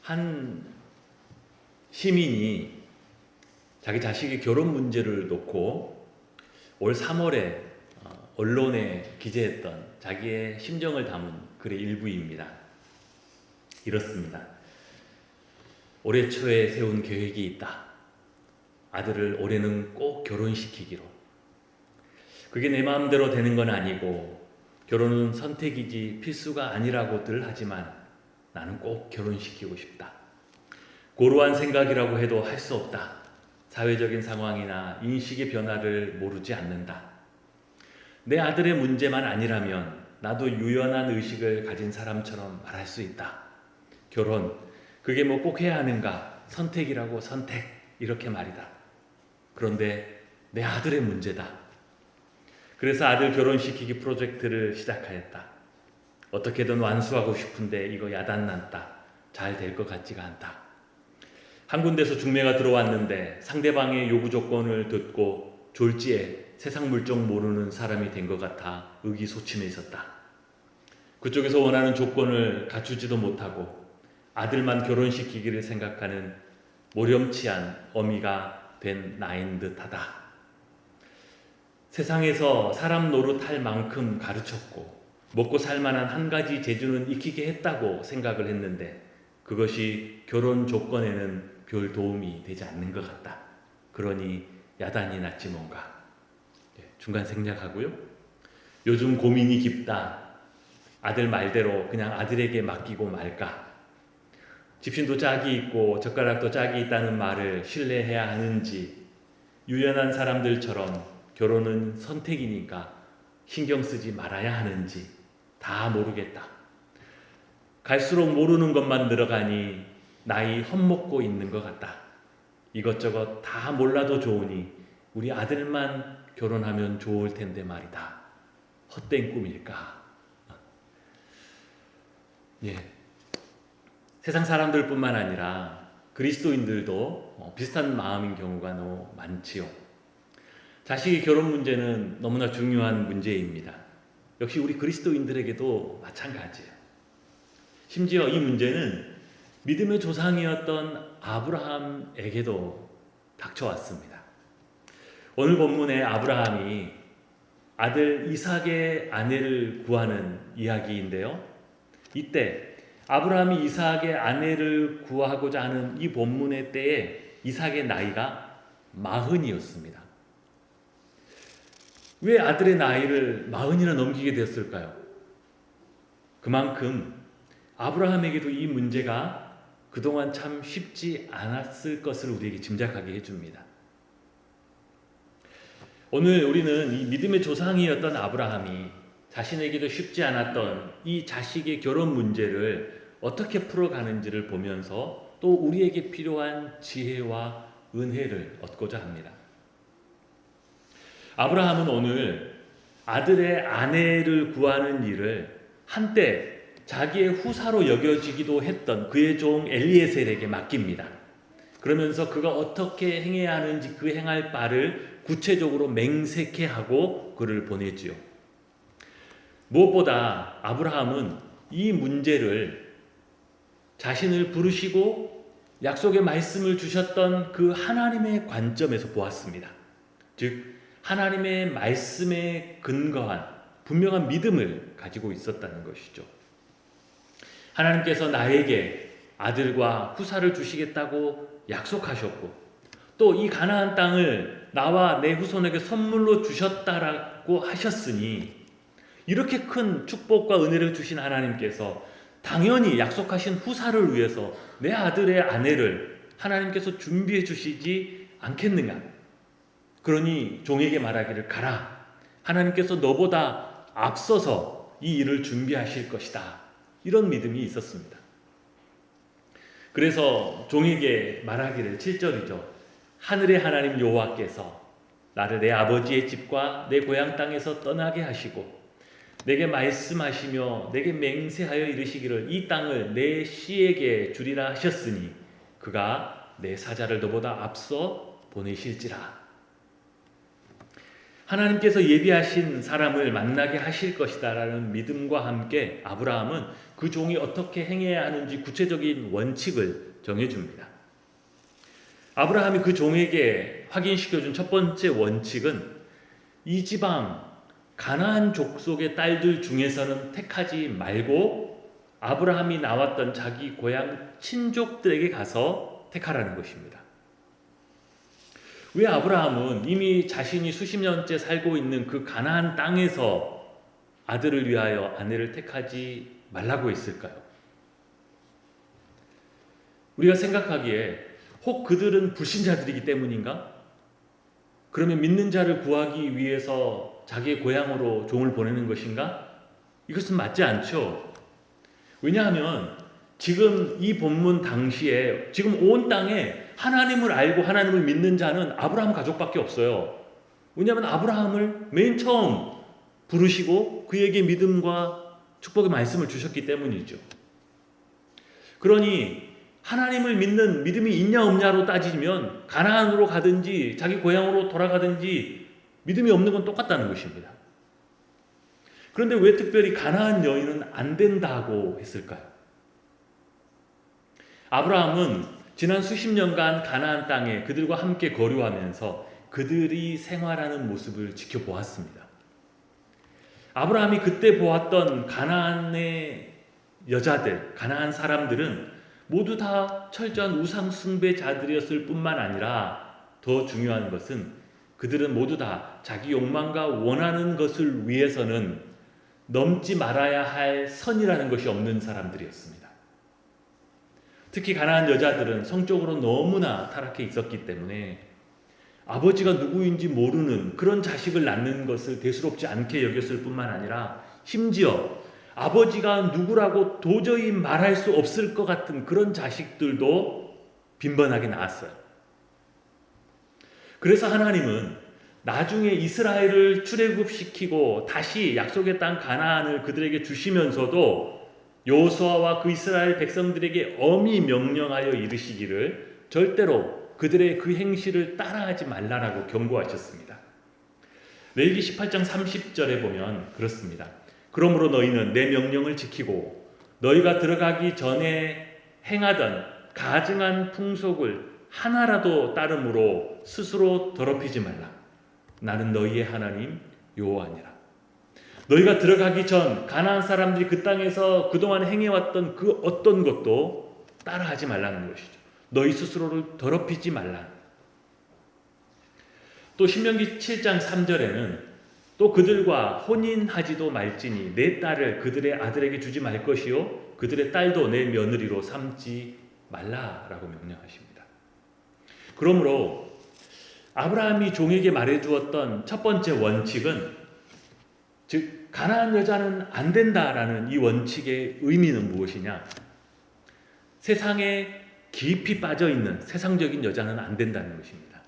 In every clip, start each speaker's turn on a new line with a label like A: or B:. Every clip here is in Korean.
A: 한 시민이 자기 자식의 결혼 문제를 놓고 올 3월에 언론에 기재했던 자기의 심정을 담은 글의 일부입니다. 이렇습니다. 올해 초에 세운 계획이 있다. 아들을 올해는 꼭 결혼시키기로. 그게 내 마음대로 되는 건 아니고 결혼은 선택이지 필수가 아니라고들 하지만 나는 꼭 결혼시키고 싶다. 고루한 생각이라고 해도 할 수 없다. 사회적인 상황이나 인식의 변화를 모르지 않는다. 내 아들의 문제만 아니라면 나도 유연한 의식을 가진 사람처럼 말할 수 있다. 결혼, 그게 뭐 꼭 해야 하는가? 선택이라고 선택, 이렇게 말이다. 그런데 내 아들의 문제다. 그래서 아들 결혼시키기 프로젝트를 시작하였다. 어떻게든 완수하고 싶은데 이거 야단났다. 잘 될 것 같지가 않다. 한 군데서 중매가 들어왔는데 상대방의 요구 조건을 듣고 졸지에 세상 물정 모르는 사람이 된 것 같아 의기소침해 있었다. 그쪽에서 원하는 조건을 갖추지도 못하고 아들만 결혼시키기를 생각하는 모렴치한 어미가 된 나인 듯하다. 세상에서 사람 노릇할 만큼 가르쳤고 먹고 살만한 한 가지 재주는 익히게 했다고 생각을 했는데 그것이 결혼 조건에는 별 도움이 되지 않는 것 같다. 그러니 야단이 났지 뭔가. 중간 생략하고요. 요즘 고민이 깊다. 아들 말대로 그냥 아들에게 맡기고 말까. 집신도 짝이 있고 젓가락도 짝이 있다는 말을 신뢰해야 하는지, 유연한 사람들처럼 결혼은 선택이니까 신경 쓰지 말아야 하는지 다 모르겠다. 갈수록 모르는 것만 늘어가니 나이 헛먹고 있는 것 같다. 이것저것 다 몰라도 좋으니 우리 아들만 결혼하면 좋을 텐데 말이다. 헛된 꿈일까? 예. 세상 사람들뿐만 아니라 그리스도인들도 비슷한 마음인 경우가 너무 많지요. 자식의 결혼 문제는 너무나 중요한 문제입니다. 역시 우리 그리스도인들에게도 마찬가지예요. 심지어 이 문제는 믿음의 조상이었던 아브라함에게도 닥쳐왔습니다. 오늘 본문에 아브라함이 아들 이삭의 아내를 구하는 이야기인데요. 이때 아브라함이 이삭의 아내를 구하고자 하는 이 본문의 때에 이삭의 나이가 40이었습니다. 왜 아들의 나이를 40이나 넘기게 되었을까요? 그만큼 아브라함에게도 이 문제가 그동안 참 쉽지 않았을 것을 우리에게 짐작하게 해줍니다. 오늘 우리는 이 믿음의 조상이었던 아브라함이 자신에게도 쉽지 않았던 이 자식의 결혼 문제를 어떻게 풀어가는지를 보면서 또 우리에게 필요한 지혜와 은혜를 얻고자 합니다. 아브라함은 오늘 아들의 아내를 구하는 일을 한때 자기의 후사로 여겨지기도 했던 그의 종 엘리에셀에게 맡깁니다. 그러면서 그가 어떻게 행해야 하는지 그 행할 바를 구체적으로 맹세케 하고 그를 보내지요. 무엇보다 아브라함은 이 문제를 자신을 부르시고 약속의 말씀을 주셨던 그 하나님의 관점에서 보았습니다. 즉 하나님의 말씀에 근거한 분명한 믿음을 가지고 있었다는 것이죠. 하나님께서 나에게 아들과 후사를 주시겠다고 약속하셨고 또 이 가나안 땅을 나와 내 후손에게 선물로 주셨다라고 하셨으니 이렇게 큰 축복과 은혜를 주신 하나님께서 당연히 약속하신 후사를 위해서 내 아들의 아내를 하나님께서 준비해 주시지 않겠느냐. 그러니 종에게 말하기를 가라. 하나님께서 너보다 앞서서 이 일을 준비하실 것이다. 이런 믿음이 있었습니다. 그래서 종에게 말하기를 7절이죠. 하늘의 하나님 여호와께서 나를 내 아버지의 집과 내 고향 땅에서 떠나게 하시고 내게 말씀하시며 내게 맹세하여 이르시기를 이 땅을 내 씨에게 주리라 하셨으니 그가 내 사자를 너보다 앞서 보내실지라. 하나님께서 예비하신 사람을 만나게 하실 것이다라는 믿음과 함께 아브라함은 그 종이 어떻게 행해야 하는지 구체적인 원칙을 정해줍니다. 아브라함이 그 종에게 확인시켜준 첫 번째 원칙은 이 지방 가나안 족속의 딸들 중에서는 택하지 말고 아브라함이 나왔던 자기 고향 친족들에게 가서 택하라는 것입니다. 왜 아브라함은 이미 자신이 수십 년째 살고 있는 그 가나안 땅에서 아들을 위하여 아내를 택하지 말라고 했을까요? 우리가 생각하기에 혹 그들은 불신자들이기 때문인가? 그러면 믿는 자를 구하기 위해서 자기의 고향으로 종을 보내는 것인가? 이것은 맞지 않죠. 왜냐하면 지금 이 본문 당시에 지금 온 땅에 하나님을 알고 하나님을 믿는 자는 아브라함 가족밖에 없어요. 왜냐하면 아브라함을 맨 처음 부르시고 그에게 믿음과 축복의 말씀을 주셨기 때문이죠. 그러니 하나님을 믿는 믿음이 있냐 없냐로 따지면 가나안으로 가든지 자기 고향으로 돌아가든지 믿음이 없는 건 똑같다는 것입니다. 그런데 왜 특별히 가나안 여인은 안 된다고 했을까요? 아브라함은 지난 수십 년간 가나안 땅에 그들과 함께 거류하면서 그들이 생활하는 모습을 지켜보았습니다. 아브라함이 그때 보았던 가나안의 여자들, 가나안 사람들은 모두 다 철저한 우상 숭배자들이었을 뿐만 아니라 더 중요한 것은 그들은 모두 다 자기 욕망과 원하는 것을 위해서는 넘지 말아야 할 선이라는 것이 없는 사람들이었습니다. 특히 가나안 여자들은 성적으로 너무나 타락해 있었기 때문에 아버지가 누구인지 모르는 그런 자식을 낳는 것을 대수롭지 않게 여겼을 뿐만 아니라 심지어 아버지가 누구라고 도저히 말할 수 없을 것 같은 그런 자식들도 빈번하게 낳았어요. 그래서 하나님은 나중에 이스라엘을 출애굽시키고 다시 약속의 땅 가나안을 그들에게 주시면서도 여호수아와 그 이스라엘 백성들에게 엄히 명령하여 이르시기를 절대로 그들의 그 행실을 따라하지 말라라고 경고하셨습니다. 레위기 18장 30절에 보면 그렇습니다. 그러므로 너희는 내 명령을 지키고 너희가 들어가기 전에 행하던 가증한 풍속을 하나라도 따름으로 스스로 더럽히지 말라. 나는 너희의 하나님 여호와니라. 너희가 들어가기 전 가나안 사람들이 그 땅에서 그동안 행해왔던 그 어떤 것도 따라하지 말라는 것이죠. 너희 스스로를 더럽히지 말라. 또 신명기 7장 3절에는 또 그들과 혼인하지도 말지니 내 딸을 그들의 아들에게 주지 말 것이요 그들의 딸도 내 며느리로 삼지 말라라고 명령하십니다. 그러므로 아브라함이 종에게 말해주었던 첫 번째 원칙은 즉 가나안 여자는 안 된다라는 이 원칙의 의미는 무엇이냐? 세상에 깊이 빠져있는 세상적인 여자는 안 된다는 것입니다.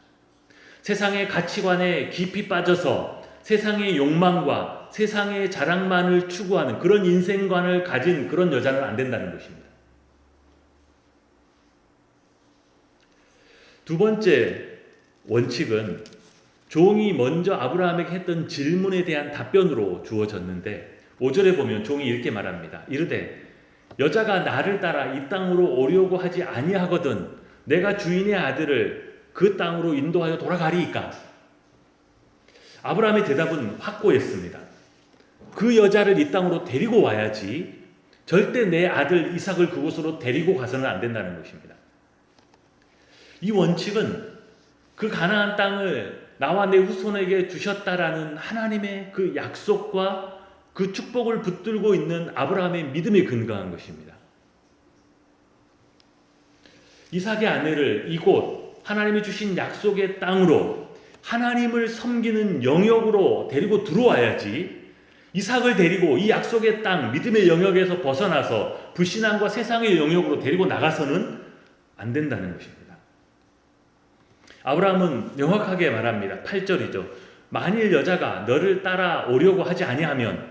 A: 세상의 가치관에 깊이 빠져서 세상의 욕망과 세상의 자랑만을 추구하는 그런 인생관을 가진 그런 여자는 안 된다는 것입니다. 두 번째 원칙은 종이 먼저 아브라함에게 했던 질문에 대한 답변으로 주어졌는데 5절에 보면 종이 이렇게 말합니다. 이르되 여자가 나를 따라 이 땅으로 오려고 하지 아니하거든 내가 주인의 아들을 그 땅으로 인도하여 돌아가리이까. 아브라함의 대답은 확고했습니다. 그 여자를 이 땅으로 데리고 와야지 절대 내 아들 이삭을 그곳으로 데리고 가서는 안 된다는 것입니다. 이 원칙은 그 가나안 땅을 나와 내 후손에게 주셨다라는 하나님의 그 약속과 그 축복을 붙들고 있는 아브라함의 믿음에 근거한 것입니다. 이삭의 아내를 이곳 하나님이 주신 약속의 땅으로 하나님을 섬기는 영역으로 데리고 들어와야지 이삭을 데리고 이 약속의 땅 믿음의 영역에서 벗어나서 불신앙과 세상의 영역으로 데리고 나가서는 안 된다는 것입니다. 아브라함은 명확하게 말합니다. 8절이죠. 만일 여자가 너를 따라 오려고 하지 아니하면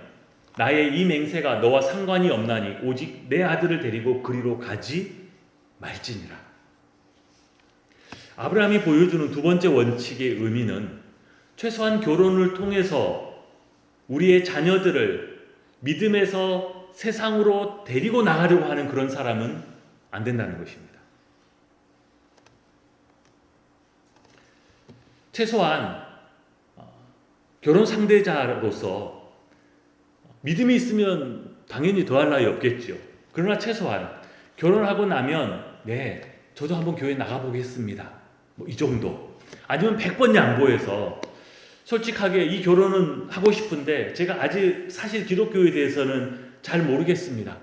A: 나의 이 맹세가 너와 상관이 없나니 오직 내 아들을 데리고 그리로 가지 말지니라. 아브라함이 보여주는 두 번째 원칙의 의미는 최소한 결혼을 통해서 우리의 자녀들을 믿음에서 세상으로 데리고 나가려고 하는 그런 사람은 안 된다는 것입니다. 최소한 결혼 상대자로서 믿음이 있으면 당연히 더할 나위 없겠죠. 그러나 최소한 결혼하고 나면 네, 저도 한번 교회 나가보겠습니다. 뭐 이 정도. 아니면 100번 양보해서 솔직하게 이 결혼은 하고 싶은데 제가 아직 사실 기독교에 대해서는 잘 모르겠습니다.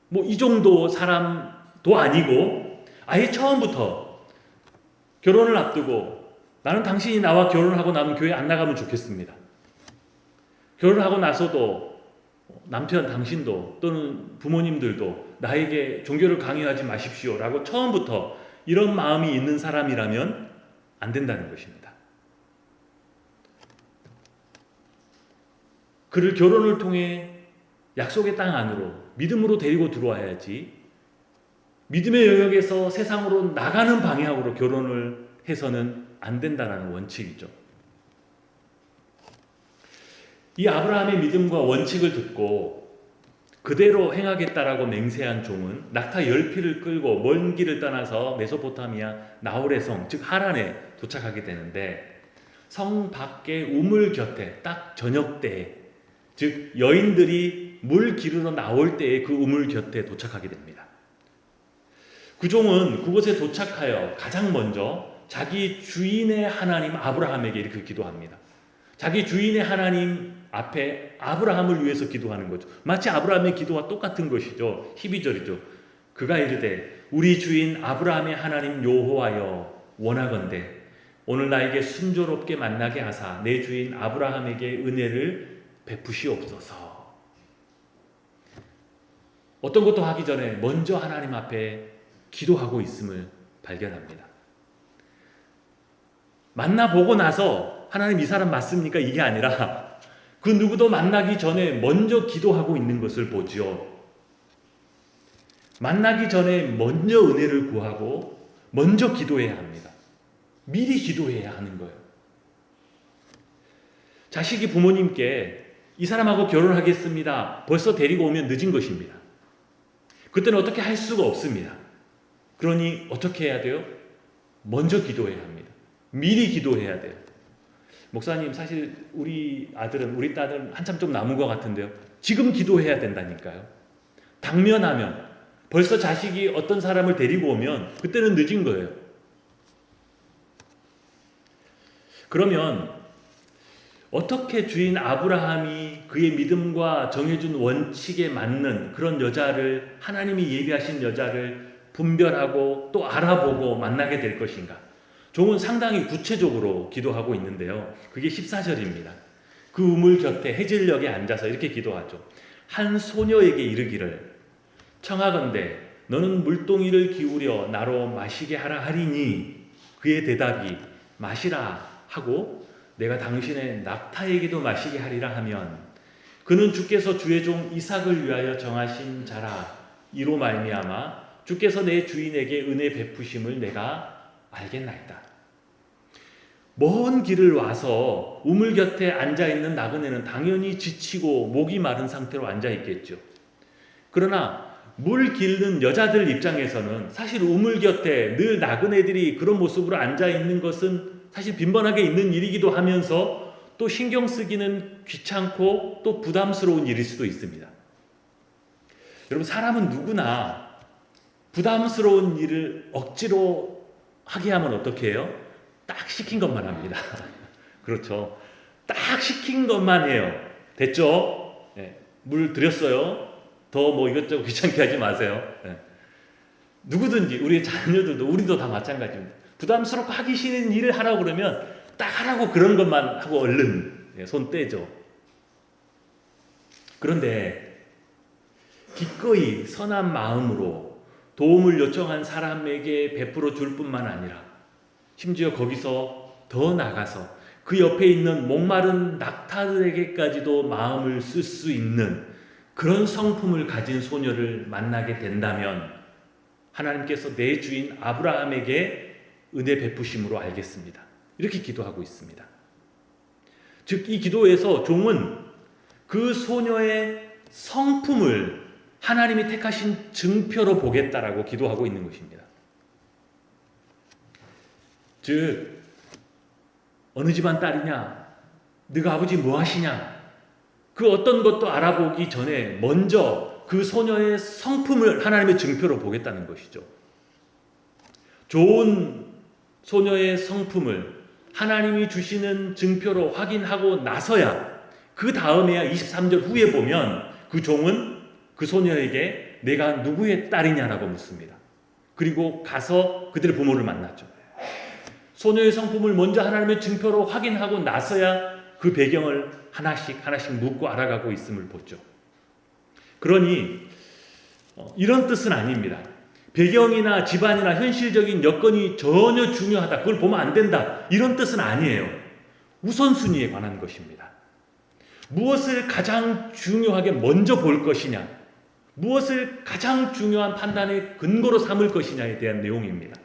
A: 뭐 이 정도 사람도 아니고 아예 처음부터 결혼을 앞두고 나는 당신이 나와 결혼하고 나면 교회 안 나가면 좋겠습니다. 결혼하고 나서도 남편 당신도 또는 부모님들도 나에게 종교를 강요하지 마십시오 라고 처음부터 이런 마음이 있는 사람이라면 안 된다는 것입니다. 그를 결혼을 통해 약속의 땅 안으로 믿음으로 데리고 들어와야지 믿음의 영역에서 세상으로 나가는 방향으로 결혼을 해서는 안 된다는 원칙이죠. 이 아브라함의 믿음과 원칙을 듣고 그대로 행하겠다라고 맹세한 종은 낙타 10피를 끌고 먼 길을 떠나서 메소포타미아 나홀의 성, 즉 하란에 도착하게 되는데 성 밖에 우물 곁에 딱 저녁 때에, 즉 여인들이 물 기르러 나올 때에 그 우물 곁에 도착하게 됩니다. 그 종은 그곳에 도착하여 가장 먼저 자기 주인의 하나님 아브라함에게 이렇게 기도합니다. 자기 주인의 하나님 앞에 아브라함을 위해서 기도하는 거죠. 마치 아브라함의 기도와 똑같은 것이죠. 12절이죠. 그가 이르되 우리 주인 아브라함의 하나님 여호와여 원하건대 오늘 나에게 순조롭게 만나게 하사 내 주인 아브라함에게 은혜를 베푸시옵소서. 어떤 것도 하기 전에 먼저 하나님 앞에 기도하고 있음을 발견합니다. 만나보고 나서 하나님 이 사람 맞습니까? 이게 아니라 그 누구도 만나기 전에 먼저 기도하고 있는 것을 보죠. 만나기 전에 먼저 은혜를 구하고 먼저 기도해야 합니다. 미리 기도해야 하는 거예요. 자식이 부모님께 이 사람하고 결혼하겠습니다. 벌써 데리고 오면 늦은 것입니다. 그때는 어떻게 할 수가 없습니다. 그러니 어떻게 해야 돼요? 먼저 기도해야 합니다. 미리 기도해야 돼요. 목사님, 사실 우리 아들은, 우리 딸은 한참 좀 남은 것 같은데요. 지금 기도해야 된다니까요. 당면하면, 벌써 자식이 어떤 사람을 데리고 오면 그때는 늦은 거예요. 그러면 어떻게 주인 아브라함이 그의 믿음과 정해준 원칙에 맞는 그런 여자를, 하나님이 예비하신 여자를 분별하고 또 알아보고 만나게 될 것인가? 종은 상당히 구체적으로 기도하고 있는데요. 그게 14절입니다. 그 우물 곁에 해질녘에 앉아서 이렇게 기도하죠. 한 소녀에게 이르기를 청하건대 너는 물동이를 기울여 나로 마시게 하라 하리니 그의 대답이 마시라 하고 내가 당신의 낙타에게도 마시게 하리라 하면 그는 주께서 주의 종 이삭을 위하여 정하신 자라 이로 말미암아 주께서 내 주인에게 은혜 베푸심을 내가 알겠나이다. 먼 길을 와서 우물 곁에 앉아있는 나그네는 당연히 지치고 목이 마른 상태로 앉아있겠죠. 그러나 물 기르는 여자들 입장에서는 사실 우물 곁에 늘 나그네들이 그런 모습으로 앉아있는 것은 사실 빈번하게 있는 일이기도 하면서 또 신경 쓰기는 귀찮고 또 부담스러운 일일 수도 있습니다. 여러분, 사람은 누구나 부담스러운 일을 억지로 하게 하면 어떻게 해요? 딱 시킨 것만 합니다. 그렇죠. 딱 시킨 것만 해요. 됐죠? 네. 물 드렸어요. 더 뭐 이것저것 귀찮게 하지 마세요. 네. 누구든지 우리 자녀들도 우리도 다 마찬가지입니다. 부담스럽고 하기 싫은 일을 하라고 그러면 딱 하라고 그런 것만 하고 얼른 손 떼죠. 그런데 기꺼이 선한 마음으로 도움을 요청한 사람에게 베풀어 줄 뿐만 아니라 심지어 거기서 더 나가서 그 옆에 있는 목마른 낙타들에게까지도 마음을 쓸 수 있는 그런 성품을 가진 소녀를 만나게 된다면 하나님께서 내 주인 아브라함에게 은혜 베푸심으로 알겠습니다. 이렇게 기도하고 있습니다. 즉 이 기도에서 종은 그 소녀의 성품을 하나님이 택하신 증표로 보겠다라고 기도하고 있는 것입니다. 즉 어느 집안 딸이냐, 네가 아버지 뭐 하시냐, 그 어떤 것도 알아보기 전에 먼저 그 소녀의 성품을 하나님의 증표로 보겠다는 것이죠. 좋은 소녀의 성품을 하나님이 주시는 증표로 확인하고 나서야, 그 다음에야 23절 후에 보면 그 종은 그 소녀에게 내가 누구의 딸이냐라고 묻습니다. 그리고 가서 그들의 부모를 만났죠. 소녀의 성품을 먼저 하나님의 증표로 확인하고 나서야 그 배경을 하나씩 묻고 알아가고 있음을 보죠. 그러니 이런 뜻은 아닙니다. 배경이나 집안이나 현실적인 여건이 전혀 중요하다, 그걸 보면 안 된다, 이런 뜻은 아니에요. 우선순위에 관한 것입니다. 무엇을 가장 중요하게 먼저 볼 것이냐, 무엇을 가장 중요한 판단의 근거로 삼을 것이냐에 대한 내용입니다.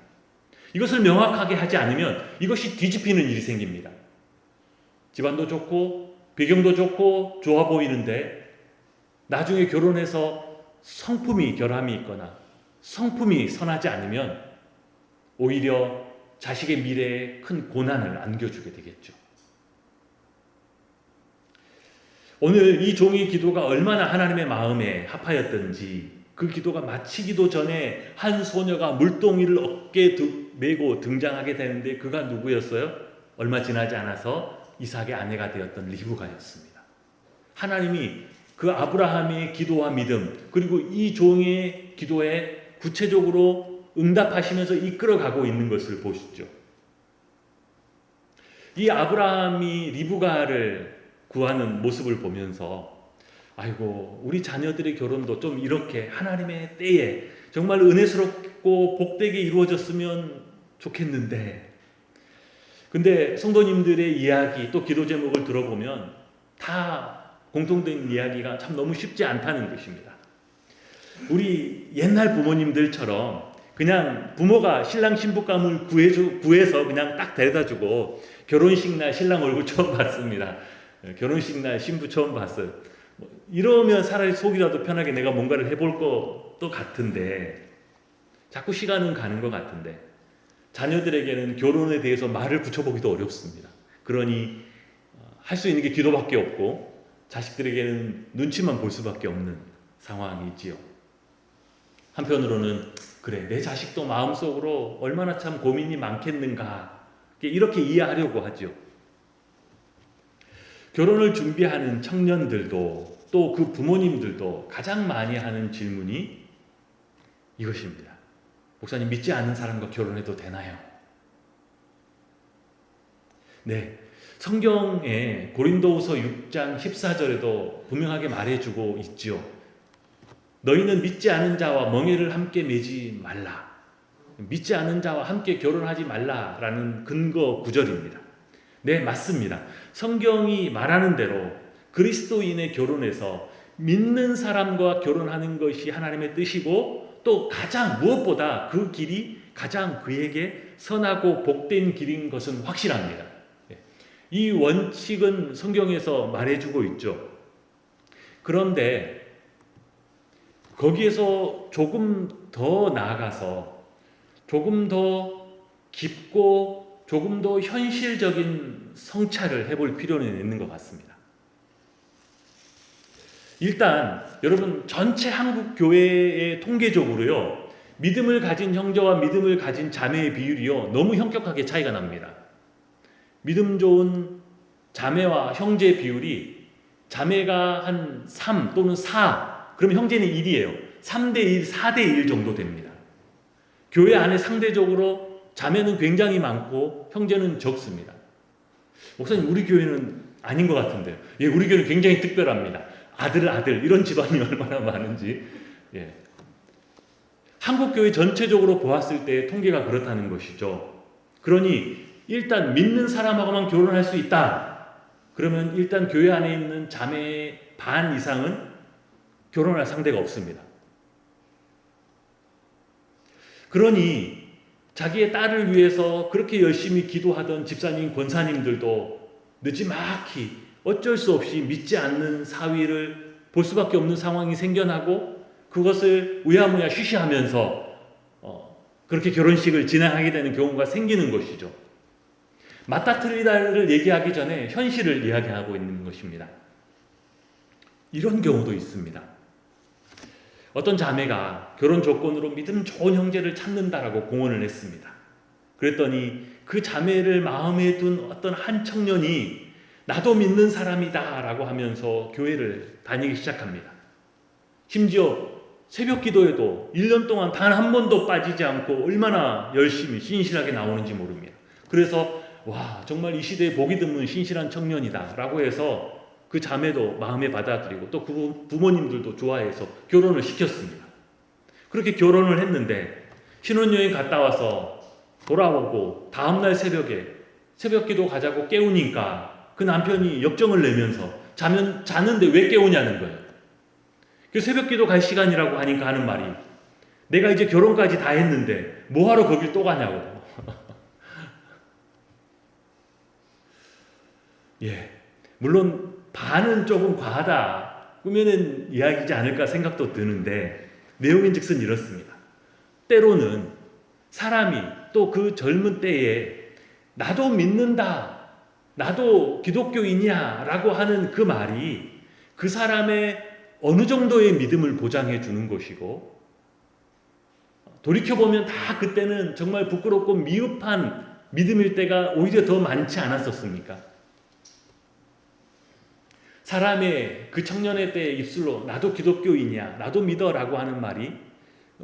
A: 이것을 명확하게 하지 않으면 이것이 뒤집히는 일이 생깁니다. 집안도 좋고 배경도 좋고 좋아 보이는데 나중에 결혼해서 성품이 결함이 있거나 성품이 선하지 않으면 오히려 자식의 미래에 큰 고난을 안겨주게 되겠죠. 오늘 이 종의 기도가 얼마나 하나님의 마음에 합하였던지, 그 기도가 마치기도 전에 한 소녀가 물동이를 어깨에 메고 등장하게 되는데 그가 누구였어요? 얼마 지나지 않아서 이삭의 아내가 되었던 리브가였습니다. 하나님이 그 아브라함의 기도와 믿음, 그리고 이 종의 기도에 구체적으로 응답하시면서 이끌어가고 있는 것을 보시죠. 이 아브라함이 리브가를 구하는 모습을 보면서 아이고, 우리 자녀들의 결혼도 좀 이렇게 하나님의 때에 정말 은혜스럽고 복되게 이루어졌으면 좋겠는데, 근데 성도님들의 이야기 또 기도 제목을 들어보면 다 공통된 이야기가 참 너무 쉽지 않다는 것입니다. 우리 옛날 부모님들처럼 그냥 부모가 신랑 신부감을 구해서 그냥 딱 데려다주고 결혼식 날 신랑 얼굴 처음 봤습니다, 결혼식 날 신부 처음 봤어요, 이러면 차라리 속이라도 편하게 내가 뭔가를 해볼 것도 같은데, 자꾸 시간은 가는 것 같은데 자녀들에게는 결혼에 대해서 말을 붙여보기도 어렵습니다. 그러니 할 수 있는 게 기도밖에 없고 자식들에게는 눈치만 볼 수밖에 없는 상황이지요. 한편으로는 그래, 내 자식도 마음속으로 얼마나 참 고민이 많겠는가, 이렇게 이해하려고 하죠. 결혼을 준비하는 청년들도 또 그 부모님들도 가장 많이 하는 질문이 이것입니다. 목사님, 믿지 않는 사람과 결혼해도 되나요? 네, 성경에 고린도후서 6장 14절에도 분명하게 말해주고 있죠. 너희는 믿지 않은 자와 멍에를 함께 매지 말라. 믿지 않은 자와 함께 결혼하지 말라라는 근거 구절입니다. 네, 맞습니다. 성경이 말하는 대로 그리스도인의 결혼에서 믿는 사람과 결혼하는 것이 하나님의 뜻이고, 또 가장 무엇보다 그 길이 가장 그에게 선하고 복된 길인 것은 확실합니다. 이 원칙은 성경에서 말해주고 있죠. 그런데 거기에서 조금 더 나아가서 조금 더 깊고 조금 더 현실적인 성찰을 해볼 필요는 있는 것 같습니다. 일단 여러분, 전체 한국 교회의 통계적으로요, 믿음을 가진 형제와 믿음을 가진 자매의 비율이요 너무 현격하게 차이가 납니다. 믿음 좋은 자매와 형제의 비율이, 자매가 한 3 또는 4, 그러면 형제는 1이에요. 3대 1, 4대 1 정도 됩니다. 교회 안에 상대적으로 자매는 굉장히 많고 형제는 적습니다. 목사님, 우리 교회는 아닌 것 같은데요. 예, 우리 교회는 굉장히 특별합니다. 아들 이런 집안이 얼마나 많은지. 예. 한국 교회 전체적으로 보았을 때 통계가 그렇다는 것이죠. 그러니 일단 믿는 사람하고만 결혼할 수 있다, 그러면 일단 교회 안에 있는 자매의 반 이상은 결혼할 상대가 없습니다. 그러니 자기의 딸을 위해서 그렇게 열심히 기도하던 집사님, 권사님들도 느지막이 어쩔 수 없이 믿지 않는 사위를 볼 수밖에 없는 상황이 생겨나고 그것을 우야무야 쉬쉬하면서 그렇게 결혼식을 진행하게 되는 경우가 생기는 것이죠. 맞다 틀리다를 얘기하기 전에 현실을 이야기하고 있는 것입니다. 이런 경우도 있습니다. 어떤 자매가 결혼 조건으로 믿음 좋은 형제를 찾는다라고 공언을 했습니다. 그랬더니 그 자매를 마음에 둔 어떤 한 청년이 나도 믿는 사람이다 라고 하면서 교회를 다니기 시작합니다. 심지어 새벽 기도에도 1년 동안 단 한 번도 빠지지 않고 얼마나 열심히 신실하게 나오는지 모릅니다. 그래서 와, 정말 이 시대에 보기 드문 신실한 청년이다 라고 해서 그 자매도 마음에 받아들이고 또 그 부모님들도 좋아해서 결혼을 시켰습니다. 그렇게 결혼을 했는데 신혼여행 갔다 와서 돌아오고 다음날 새벽에 새벽 기도 가자고 깨우니까 그 남편이 역정을 내면서 자는데 왜 깨우냐는 거예요. 그 새벽 기도 갈 시간이라고 하니까 하는 말이 내가 이제 결혼까지 다 했는데 뭐하러 거길 또 가냐고. 예, 물론 반은 조금 과하다 꾸며낸 이야기지 않을까 생각도 드는데 내용인즉슨 이렇습니다. 때로는 사람이 또 그 젊은 때에 나도 믿는다, 나도 기독교인이야 라고 하는 그 말이 그 사람의 어느 정도의 믿음을 보장해 주는 것이고 돌이켜보면 다 그때는 정말 부끄럽고 미흡한 믿음일 때가 오히려 더 많지 않았었습니까? 사람의 그 청년의 때의 입술로 나도 기독교인이야, 나도 믿어 라고 하는 말이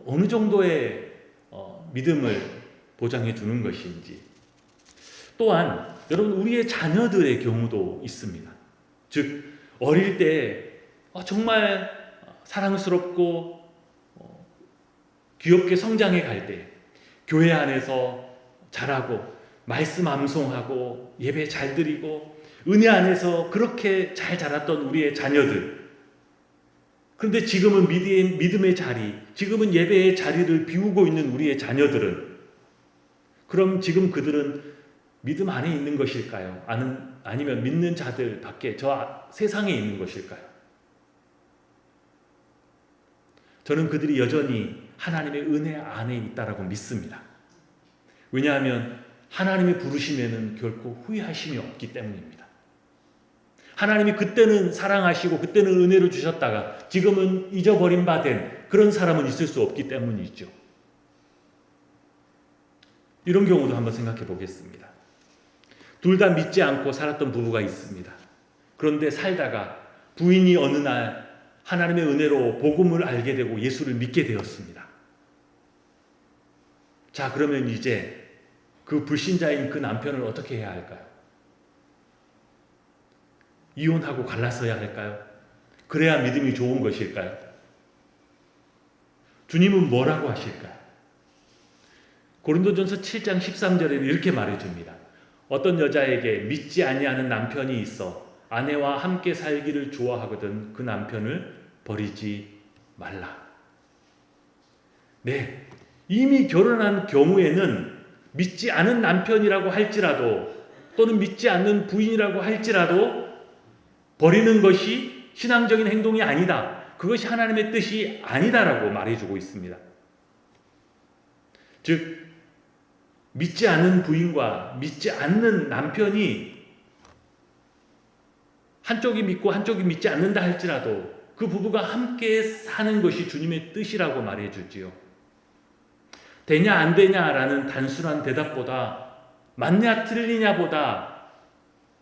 A: 어느 정도의 믿음을 보장해 주는 것인지. 또한 여러분 우리의 자녀들의 경우도 있습니다. 즉 어릴 때 정말 사랑스럽고 귀엽게 성장해 갈 때 교회 안에서 자라고 말씀 암송하고 예배 잘 드리고 은혜 안에서 그렇게 잘 자랐던 우리의 자녀들. 그런데 지금은 믿음의 자리, 지금은 예배의 자리를 비우고 있는 우리의 자녀들은 그럼 지금 그들은 믿음 안에 있는 것일까요? 아니면 믿는 자들 밖에 저 세상에 있는 것일까요? 저는 그들이 여전히 하나님의 은혜 안에 있다라고 믿습니다. 왜냐하면 하나님이 부르시면은 결코 후회하심이 없기 때문입니다. 하나님이 그때는 사랑하시고 그때는 은혜를 주셨다가 지금은 잊어버린 바 된 그런 사람은 있을 수 없기 때문이죠. 이런 경우도 한번 생각해 보겠습니다. 둘 다 믿지 않고 살았던 부부가 있습니다. 그런데 살다가 부인이 어느 날 하나님의 은혜로 복음을 알게 되고 예수를 믿게 되었습니다. 자, 그러면 이제 그 불신자인 그 남편을 어떻게 해야 할까요? 이혼하고 갈라서야 할까요? 그래야 믿음이 좋은 것일까요? 주님은 뭐라고 하실까요? 고린도전서 7장 13절에는 이렇게 말해줍니다. 어떤 여자에게 믿지 아니하는 남편이 있어 아내와 함께 살기를 좋아하거든 그 남편을 버리지 말라. 네, 이미 결혼한 경우에는 믿지 않은 남편이라고 할지라도 또는 믿지 않는 부인이라고 할지라도 버리는 것이 신앙적인 행동이 아니다. 그것이 하나님의 뜻이 아니다라고 말해주고 있습니다. 즉 믿지 않는 부인과 믿지 않는 남편이 한쪽이 믿고 한쪽이 믿지 않는다 할지라도 그 부부가 함께 사는 것이 주님의 뜻이라고 말해주지요. 되냐 안 되냐라는 단순한 대답보다 맞냐 틀리냐보다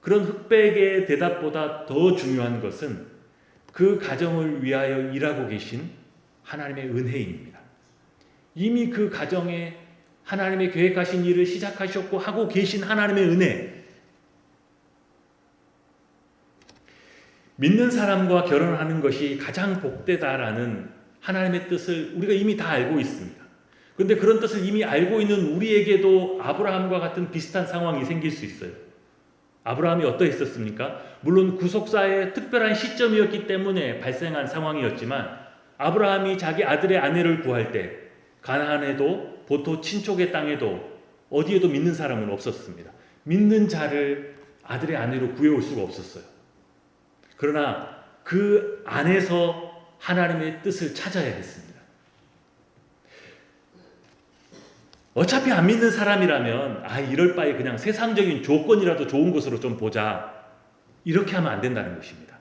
A: 그런 흑백의 대답보다 더 중요한 것은 그 가정을 위하여 일하고 계신 하나님의 은혜입니다. 이미 그 가정에 하나님의 계획하신 일을 시작하셨고 하고 계신 하나님의 은혜. 믿는 사람과 결혼하는 것이 가장 복되다라는 하나님의 뜻을 우리가 이미 다 알고 있습니다. 그런데 그런 뜻을 이미 알고 있는 우리에게도 아브라함과 같은 비슷한 상황이 생길 수 있어요. 아브라함이 어떠했었습니까? 물론 구속사의 특별한 시점이었기 때문에 발생한 상황이었지만 아브라함이 자기 아들의 아내를 구할 때 가나안에도 보토 친족의 땅에도 어디에도 믿는 사람은 없었습니다. 믿는 자를 아들의 아내로 구해올 수가 없었어요. 그러나 그 안에서 하나님의 뜻을 찾아야 했습니다. 어차피 안 믿는 사람이라면 이럴 바에 그냥 세상적인 조건이라도 좋은 것으로 좀 보자, 이렇게 하면 안 된다는 것입니다.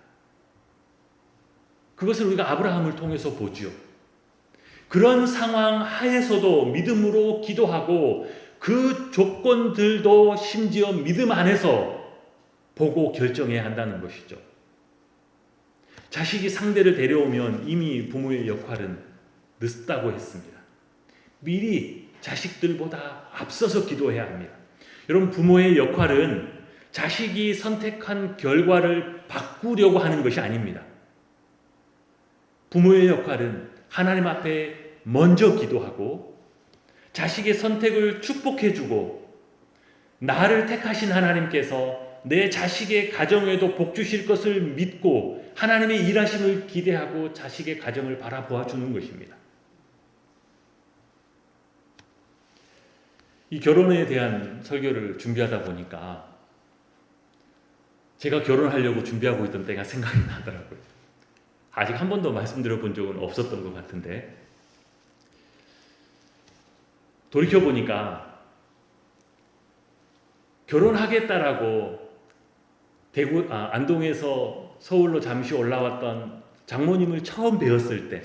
A: 그것을 우리가 아브라함을 통해서 보지요. 그런 상황 하에서도 믿음으로 기도하고 그 조건들도 심지어 믿음 안에서 보고 결정해야 한다는 것이죠. 자식이 상대를 데려오면 이미 부모의 역할은 늦다고 했습니다. 미리 자식들보다 앞서서 기도해야 합니다. 여러분, 부모의 역할은 자식이 선택한 결과를 바꾸려고 하는 것이 아닙니다. 부모의 역할은 하나님 앞에 먼저 기도하고 자식의 선택을 축복해주고 나를 택하신 하나님께서 내 자식의 가정에도 복 주실 것을 믿고 하나님의 일하심을 기대하고 자식의 가정을 바라보아 주는 것입니다. 이 결혼에 대한 설교를 준비하다 보니까 제가 결혼하려고 준비하고 있던 때가 생각이 나더라고요. 아직 한 번도 말씀드려 본 적은 없었던 것 같은데, 돌이켜보니까 결혼하겠다라고 안동에서 서울로 잠시 올라왔던 장모님을 처음 뵈었을 때,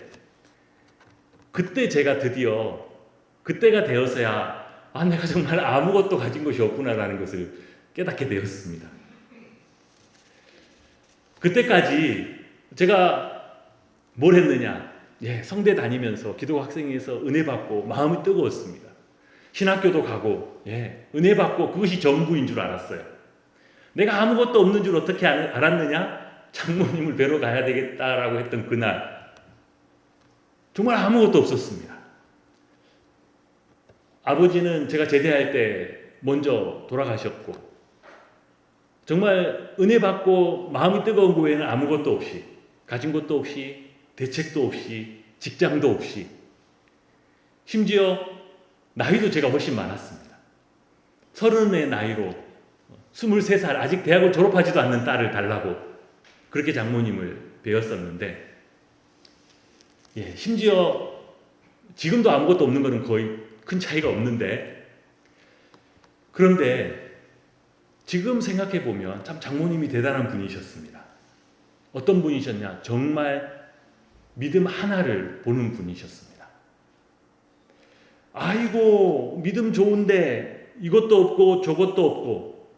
A: 그때 제가 드디어 그때가 되어서야 내가 정말 아무것도 가진 것이 없구나라는 것을 깨닫게 되었습니다. 그때까지 제가 뭘 했느냐? 성대 다니면서 기도 학생에서 은혜 받고 마음이 뜨거웠습니다. 신학교도 가고 은혜 받고 그것이 전부인 줄 알았어요. 내가 아무것도 없는 줄 어떻게 알았느냐? 장모님을 뵈러 가야 되겠다라고 했던 그날 정말 아무것도 없었습니다. 아버지는 제가 제대할 때 먼저 돌아가셨고 정말 은혜 받고 마음이 뜨거운 후에는 아무것도 없이, 가진 것도 없이, 대책도 없이, 직장도 없이, 심지어 나이도 제가 훨씬 많았습니다. 30의 나이로 23살 아직 대학을 졸업하지도 않는 딸을 달라고 그렇게 장모님을 배웠었는데, 심지어 지금도 아무것도 없는 것은 거의 큰 차이가 없는데, 그런데 지금 생각해 보면 참 장모님이 대단한 분이셨습니다. 어떤 분이셨냐? 정말 믿음 하나를 보는 분이셨습니다. 아이고, 믿음 좋은데 이것도 없고 저것도 없고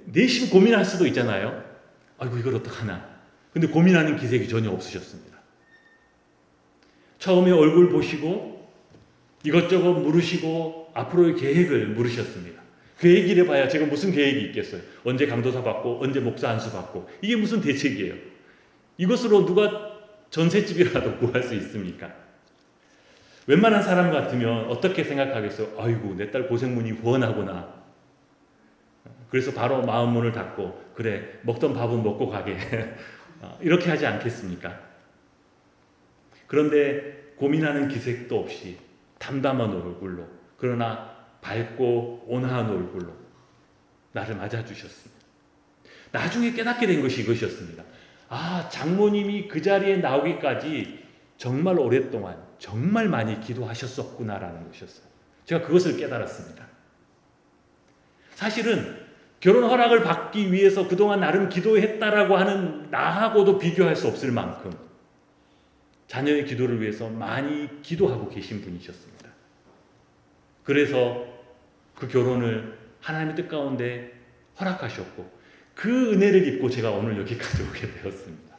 A: 내심 고민할 수도 있잖아요. 아이고, 이걸 어떡하나. 근데 고민하는 기색이 전혀 없으셨습니다. 처음에 얼굴 보시고 이것저것 물으시고 앞으로의 계획을 물으셨습니다. 계획이래 봐야 제가 무슨 계획이 있겠어요. 언제 강도사 받고 언제 목사 안수 받고, 이게 무슨 대책이에요. 이것으로 누가 전셋집이라도 구할 수 있습니까? 웬만한 사람 같으면 어떻게 생각하겠어요? 아이고, 내 딸 고생문이 후원하구나. 그래서 바로 마음 문을 닫고, 그래, 먹던 밥은 먹고 가게. 이렇게 하지 않겠습니까? 그런데 고민하는 기색도 없이 담담한 얼굴로, 그러나 밝고 온화한 얼굴로 나를 맞아주셨습니다. 나중에 깨닫게 된 것이 이것이었습니다. 장모님이 그 자리에 나오기까지 정말 오랫동안 정말 많이 기도하셨었구나라는 것이었어요. 제가 그것을 깨달았습니다. 사실은 결혼 허락을 받기 위해서 그동안 나름 기도했다라고 하는 나하고도 비교할 수 없을 만큼 자녀의 기도를 위해서 많이 기도하고 계신 분이셨습니다. 그래서 그 결혼을 하나님의 뜻 가운데 허락하셨고 그 은혜를 입고 제가 오늘 여기까지 오게 되었습니다.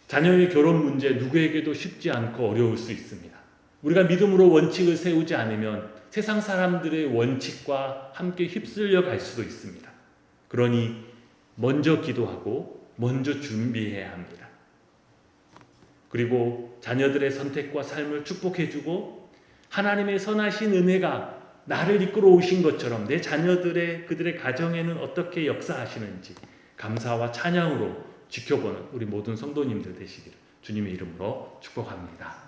A: 자녀의 결혼 문제 누구에게도 쉽지 않고 어려울 수 있습니다. 우리가 믿음으로 원칙을 세우지 않으면 세상 사람들의 원칙과 함께 휩쓸려 갈 수도 있습니다. 그러니 먼저 기도하고 먼저 준비해야 합니다. 그리고 자녀들의 선택과 삶을 축복해주고 하나님의 선하신 은혜가 나를 이끌어 오신 것처럼 내 자녀들의 그들의 가정에는 어떻게 역사하시는지 감사와 찬양으로 지켜보는 우리 모든 성도님들 되시기를 주님의 이름으로 축복합니다.